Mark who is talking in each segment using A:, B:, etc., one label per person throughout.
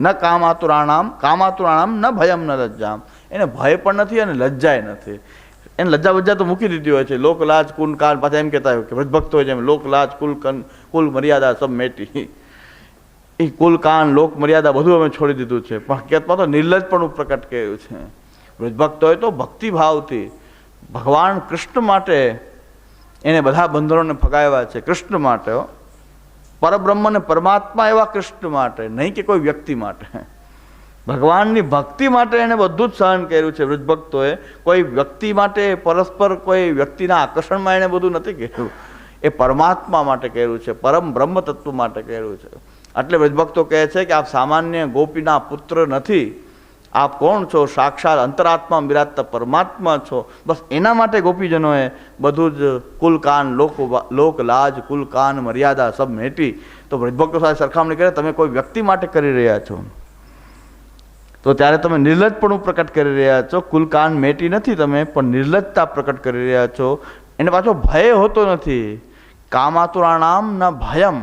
A: ન કામાતુરાણામ ન ભયમ ન લજ્જામ. એને ભય પણ નથી અને લજ્જાય નથી. એને લજ્જા વજ્જા તો મૂકી દીધી હોય છે. લોક લાજ કુલ કાન, પાછા એમ કહેતા હોય કે વ્રજભક્તો હોય જેમ લોક લાજ કુલ મર્યાદા સબ મેટી. એ કુલ કાન લોક મર્યાદા બધું અમે છોડી દીધું છે. પણ હકીકતમાં તો નિર્લજપણું પ્રકટ કર્યું છે. વ્રજભક્તોએ તો ભક્તિભાવથી ભગવાન કૃષ્ણ માટે એને બધા બંધનોને ફગાવ્યા છે. કૃષ્ણ માટે, પરબ્રહ્મ ને પરમાત્મા એવા કૃષ્ણ માટે, નહીં કે કોઈ વ્યક્તિ માટે. ભગવાનની ભક્તિ માટે એને બધું જ સહન કર્યું છે. વૃજભક્તોએ કોઈ વ્યક્તિ માટે, પરસ્પર કોઈ વ્યક્તિના આકર્ષણમાં એને બધું નથી કર્યું. એ પરમાત્મા માટે કર્યું છે, પરમ બ્રહ્મ તત્વ માટે કર્યું છે. એટલે વૃજભક્તો કહે છે કે આપ સામાન્ય ગોપીના પુત્ર નથી, આપ કોણ છો? સાક્ષાત અંતરાત્મા બિરાજતા પરમાત્મા છો. બસ એના માટે ગોપીજનોએ બધું જ કુલ કાન લોક લાજ કુલ કાન મર્યાદા સબ મેટી. તો વૃજભક્તો સાથે સરખામણી કરે, તમે કોઈ વ્યક્તિ માટે કરી રહ્યા છો તો ત્યારે તમે નિર્લજપણું પ્રકટ કરી રહ્યા છો. કુલ કાન મેટી નથી તમે, પણ નિર્લજતા પ્રકટ કરી રહ્યા છો. એને પાછો ભય હોતો નથી. કામાતુરાણામ ન ભયમ.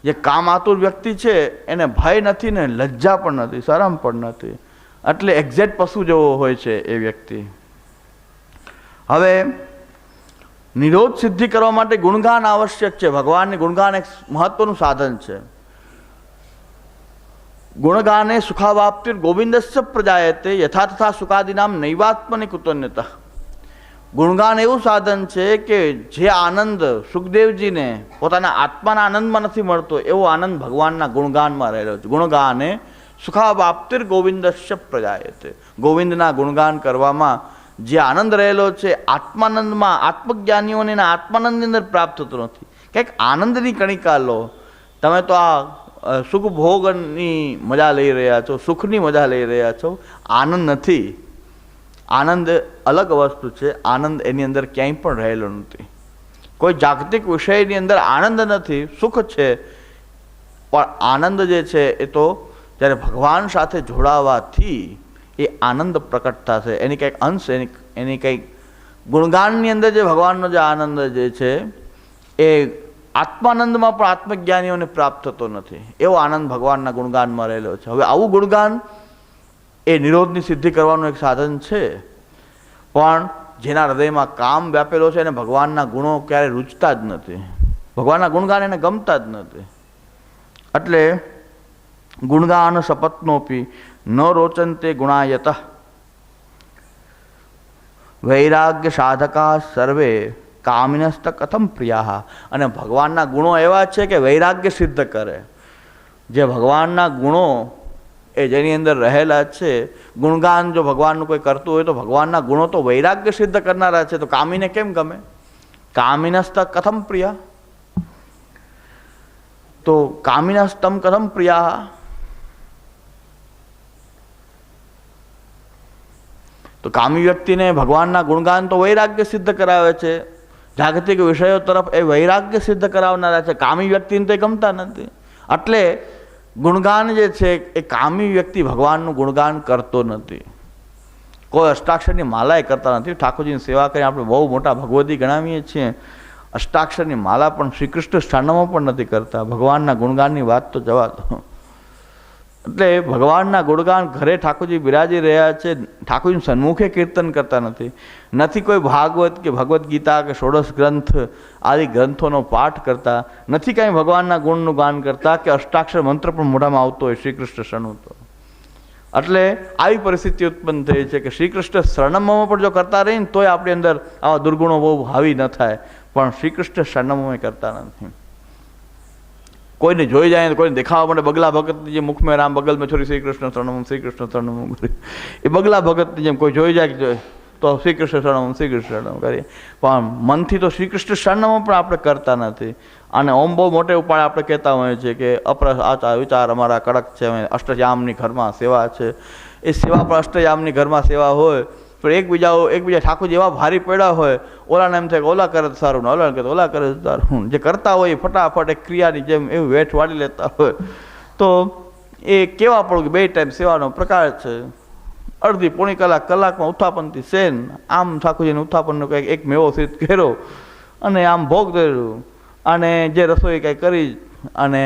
A: જે કામાતુર વ્યક્તિ છે એને ભય નથી ને લજ્જા પણ નથી, શરમ પણ નથી. એટલે એક્ઝેક્ટ પશુ જેવો હોય છે એ વ્યક્તિ. હવે નિરોધ સિદ્ધિ કરવા માટે ગુણગાન આવશ્યક છે. ભગવાનની ગુણગાન એક મહત્વનું સાધન છે. ગુણગાને સુખાવાપ્તિર ગોવિંદસ્ય પ્રજાયતે યથા તથા સુખાદિનામ નૈવાત્મની કૃતજ્ઞતા. ગુણગાન એવું સાધન છે કે જે આનંદ સુખદેવજીને પોતાના આત્માના આનંદમાં નથી મળતો એવો આનંદ ભગવાનના ગુણગાનમાં રહેલો છે. ગુણગાને સુખાવાપ્તિર ગોવિંદસ્ય પ્રજાયતે. ગોવિંદના ગુણગાન કરવામાં જે આનંદ રહેલો છે આત્માનંદમાં, આત્મજ્ઞાનીઓને આત્માનંદની અંદર પ્રાપ્ત થતો નથી. કંઈક આનંદની કણિકા લો. તમે તો આ સુખ ભોગની મજા લઈ રહ્યા છો, સુખની મજા લઈ રહ્યા છો, આનંદ નથી. આનંદ અલગ વસ્તુ છે. આનંદ એની અંદર ક્યાંય પણ રહેલો નથી. કોઈ જાગતિક વિષયની અંદર આનંદ નથી, સુખ છે. પણ આનંદ જે છે એ તો જ્યારે ભગવાન સાથે જોડાવાથી એ આનંદ પ્રકટ થશે. એની કંઈક અંશ, એની કંઈક ગુણગાનની અંદર જે ભગવાનનો જે આનંદ જે છે એ આત્માનંદમાં પણ આત્મજ્ઞાનીઓને પ્રાપ્ત થતો નથી. એવો આનંદ ભગવાનના ગુણગાનમાં રહેલો છે. હવે આવું ગુણગાન એ નિરોધની સિદ્ધિ કરવાનું એક સાધન છે. પણ જેના હૃદયમાં કામ વ્યાપેલો છે એને ભગવાનના ગુણો ક્યારે રૂચતા જ નથી. ભગવાનના ગુણગાન એને ગમતા જ નથી. એટલે ગુણગાન સપત્નોપી ન રોચંતે ગુણાયત વૈરાગ્ય સાધકા સર્વે કામિનસ્ત કથમ પ્રિયા. અને ભગવાનના ગુણો એવા છે કે વૈરાગ્ય સિદ્ધ કરે. જે ભગવાનના ગુણો એ જેની અંદર રહેલા છે, ગુણગાન જો ભગવાનનું કોઈ કરતું હોય તો ભગવાનના ગુણો તો વૈરાગ્ય સિદ્ધ કરનારા છે. તો કામીને કેમ ગમે? કામિનસ્ત કથમ પ્રિયા. તો કામિનસ્તમ કથમ પ્રિયા. તો કામી વ્યક્તિને ભગવાનના ગુણગાન તો વૈરાગ્ય સિદ્ધ કરાવે છે. જાગતિક વિષયો તરફ એ વૈરાગ્ય સિદ્ધ કરાવનારા છે. કામી વ્યક્તિને તે ગમતા નથી. એટલે ગુણગાન જે છે એ કામી વ્યક્તિ ભગવાનનું ગુણગાન કરતો નથી. કોઈ અષ્ટાક્ષરની માલા એ કરતા નથી. ઠાકોરજીની સેવા કરીને આપણે બહુ મોટા ભગવતી ગણાવીએ છીએ. અષ્ટાક્ષરની માલા પણ શ્રી કૃષ્ણ સ્થાનમાં પણ નથી કરતા. ભગવાનના ગુણગાનની વાત તો જવા દો. એટલે ભગવાનના ગુણગાન ઘરે ઠાકોરજી બિરાજી રહ્યા છે. ઠાકોરજી સન્મુખે કીર્તન કરતા નથી. નથી કોઈ ભાગવત કે ભગવદ્ ગીતા કે ષોડશ ગ્રંથ આદિ ગ્રંથોનો પાઠ કરતા. નથી કાંઈ ભગવાનના ગુણનું ગાન કરતા કે અષ્ટાક્ષર મંત્ર પણ મોઢામાં આવતો હોય શ્રી કૃષ્ણ શરણું. તો એટલે આવી પરિસ્થિતિ ઉત્પન્ન થઈ છે કે શ્રી કૃષ્ણ શરણમમાં પણ જો કરતા રહીને તોય આપણી અંદર આવા દુર્ગુણો બહુ હાવી ન થાય. પણ શ્રી કૃષ્ણ શરણમમાં કરતા નથી. કોઈને જોઈ જાય ને કોઈને દેખાવા માટે બગલા ભગતની જેમ મુખ મેં રામ બગલ મેં છોરી શ્રી કૃષ્ણ શરણમ શ્રી કૃષ્ણ શરણમ કરી. એ બગલા ભગતની જેમ કોઈ જોઈ જાય તો શ્રી કૃષ્ણ શરણમ શ્રી કૃષ્ણ શરણમ કરીએ. પણ મનથી તો શ્રી કૃષ્ણ શરણમ પણ આપણે કરતા નથી. અને ઓમ બહુ મોટે ઉપાડે આપણે કહેતા હોઈએ છીએ કે અપર આચાર વિચાર અમારા કડક છે, અમે અષ્ટયામની ઘરમાં સેવા છે. એ સેવા પણ અષ્ટયામની ઘરમાં સેવા હોય પણ એકબીજા ઠાકોરજી એવા ભારી પડ્યા હોય, ઓલાને એમ થાય કે ઓલા કરે તો સારું ને ઓલાને કહે તો ઓલા કરે તો સારું. જે કરતા હોય એ ફટાફટ એક ક્રિયાની જેમ એવું વેઠ વાળી લેતા હોય. તો એ કેવા પડું કે 2 ટાઈમ સેવાનો પ્રકાર છે. અડધી પોણી કલાકમાં ઉત્થાપનથી સેન આમ ઠાકોરજીને ઉત્થાપનનો કંઈક એક મેવો સિદ્ધ કર્યો અને આમ ભોગ ધર્યું અને જે રસોઈ કંઈ કરી અને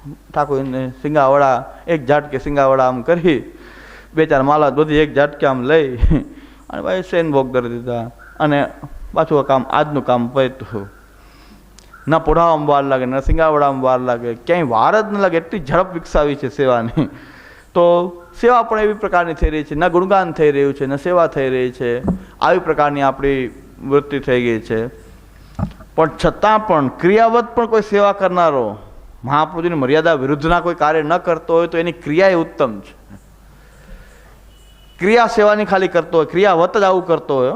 A: ઠાકોરને સિંગાવડા એક ઝાટકે સિંગાવડા આમ કરી 2-4 માલા બધી એક ઝાટકે આમ લઈ અને ભાઈ સેન ભોગ કરી દીધા અને પાછું આ કામ આજનું કામ પત્યું. ન પોઢાવામાં વાર લાગે, ન સિંગાવડામાં વાર લાગે, ક્યાંય વાર જ ન લાગે, એટલી ઝડપ વિકસાવી છે સેવાની. તો સેવા પણ એવી પ્રકારની થઈ રહી છે, ન ગુણગાન થઈ રહ્યું છે, ન સેવા થઈ રહી છે. આવી પ્રકારની આપણી વૃત્તિ થઈ ગઈ છે. પણ છતાં પણ ક્રિયાવત પણ કોઈ સેવા કરનારો મહાપ્રભુજીની મર્યાદા વિરુદ્ધના કોઈ કાર્ય ન કરતો હોય તો એની ક્રિયા એ ઉત્તમ છે. ક્રિયા સેવાની ખાલી કરતો હોય, ક્રિયાવત જ આવું કરતો હોય,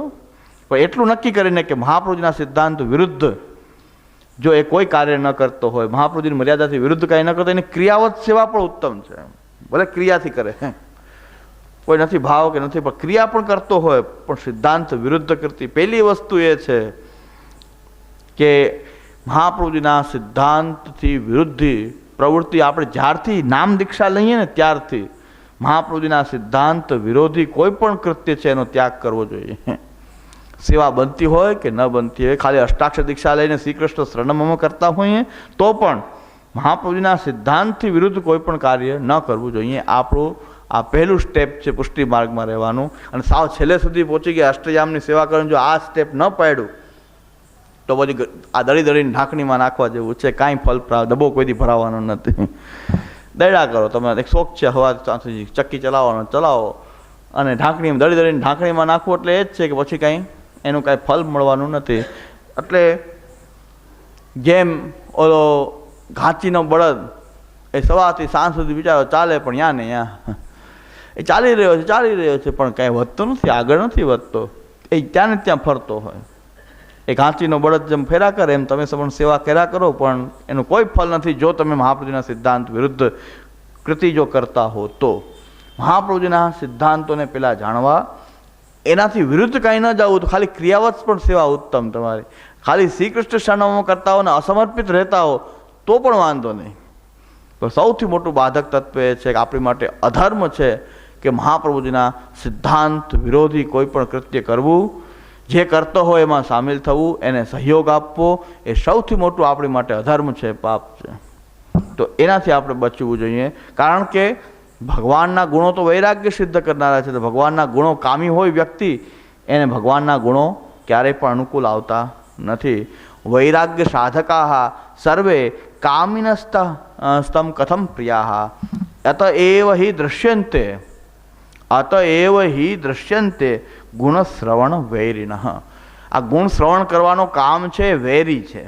A: પણ એટલું નક્કી કરીને કે મહાપ્રભુજીના સિદ્ધાંત વિરુદ્ધ જો એ કોઈ કાર્ય ન કરતો હોય, મહાપ્રભુજીની મર્યાદાથી વિરુદ્ધ કાંઈ ન કરતો, એની ક્રિયાવત સેવા પણ ઉત્તમ છે. ભલે ક્રિયાથી કરે, કોઈ નથી ભાવ કે નથી, પણ ક્રિયા પણ કરતો હોય પણ સિદ્ધાંત વિરુદ્ધ કરતી. પહેલી વસ્તુ એ છે કે મહાપ્રભુજીના સિદ્ધાંતથી વિરુદ્ધ પ્રવૃત્તિ આપણે જ્યારથી નામ દીક્ષા લઈએ ને ત્યારથી મહાપ્રભુજીના સિદ્ધાંત વિરોધી કોઈ પણ કૃત્ય છે એનો ત્યાગ કરવો જોઈએ. સેવા બનતી હોય કે ન બનતી હોય, ખાલી અષ્ટાક્ષર દીક્ષા લઈને શ્રી કૃષ્ણ શરણમમ કરતા હોઈએ તો પણ મહાપ્રભુજીના સિદ્ધાંતથી વિરુદ્ધ કોઈ પણ કાર્ય ન કરવું જોઈએ. આપણું આ પહેલું સ્ટેપ છે પુષ્ટિ માર્ગમાં રહેવાનું. અને સાવ છેલ્લે સુધી પહોંચી ગયા અષ્ટયામની સેવા કરવાની, જો આ સ્ટેપ ન પાડ્યું તો પછી આ દળીને ઢાંકણીમાં નાખવા જેવું છે. કાંઈ ફલ ડબ્બો કોઈથી ભરાવાનો નથી. દડા કરો, તમે એક શોખ છે હવા ચક્કી ચલાવવાનો ચલાવો, અને ઢાંકણીમાં દળીને ઢાંકણીમાં નાખવું એટલે એ જ છે કે પછી કાંઈ એનું કાંઈ ફલ મળવાનું નથી. એટલે જેમ ઓલો ઘાંચીનો બળદ એ સવારથી સાંજ સુધી બિચારો ચાલે પણ યા ને યા એ ચાલી રહ્યો છે પણ કાંઈ વધતો નથી, આગળ નથી વધતો, એ ત્યાં ને ત્યાં ફરતો હોય. એ ઘાંચીનો બળદ જેમ ફેરા કરે એમ તમે પણ સેવા કર્યા કરો પણ એનું કોઈ ફલ નથી જો તમે મહાપ્રભુજીના સિદ્ધાંત વિરુદ્ધ કૃતિ જો કરતા હો તો. મહાપ્રભુજીના સિદ્ધાંતોને પહેલાં જાણવા, એનાથી વિરુદ્ધ કાંઈ ન જવું તો ખાલી ક્રિયાવત પણ સેવા ઉત્તમ. તમારી ખાલી શ્રી કૃષ્ણ શરણમમ કરતા હો ને અસમર્પિત રહેતા હો તો પણ વાંધો નહીં. તો સૌથી મોટું બાધક તત્વ એ છે કે આપણી માટે અધર્મ છે કે મહાપ્રભુજીના સિદ્ધાંત વિરોધી કોઈ પણ કૃત્ય કરવું, જે કરતો હોય એમાં સામેલ થવું, એને સહયોગ આપવો, એ સૌથી મોટું આપણી માટે અધર્મ છે, પાપ છે. તો એનાથી આપણે બચવું જોઈએ. કારણ કે ભગવાનના ગુણો તો વૈરાગ્ય સિદ્ધ કરનારા છે. તો ભગવાનના ગુણો કામી હોય વ્યક્તિ, એને ભગવાનના ગુણો ક્યારેય પણ અનુકૂળ આવતા નથી. વૈરાગ્ય સાધકા સર્વે કામિનસ્તમ કથમ પ્રિયા અતએવ હિ દૃશ્યંતે ગુણશ્રવણ વૈરિણ. આ ગુણ શ્રવણ કરવાનો કામ છે વૈરી છે.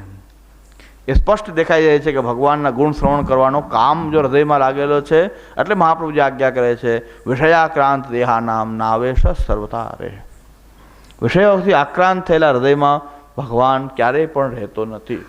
A: એ સ્પષ્ટ દેખાઈ જાય છે કે ભગવાનના ગુણ શ્રવણ કરવાનો કામ જો હૃદયમાં લાગેલો છે. એટલે મહાપ્રભુજી આજ્ઞા કરે છે વિષયાક્રાંત દેહાનામ નાવેશ સર્વતા રહે. વિષયોથી આક્રાંત થયેલા હૃદયમાં ભગવાન ક્યારેય પણ રહેતો નથી.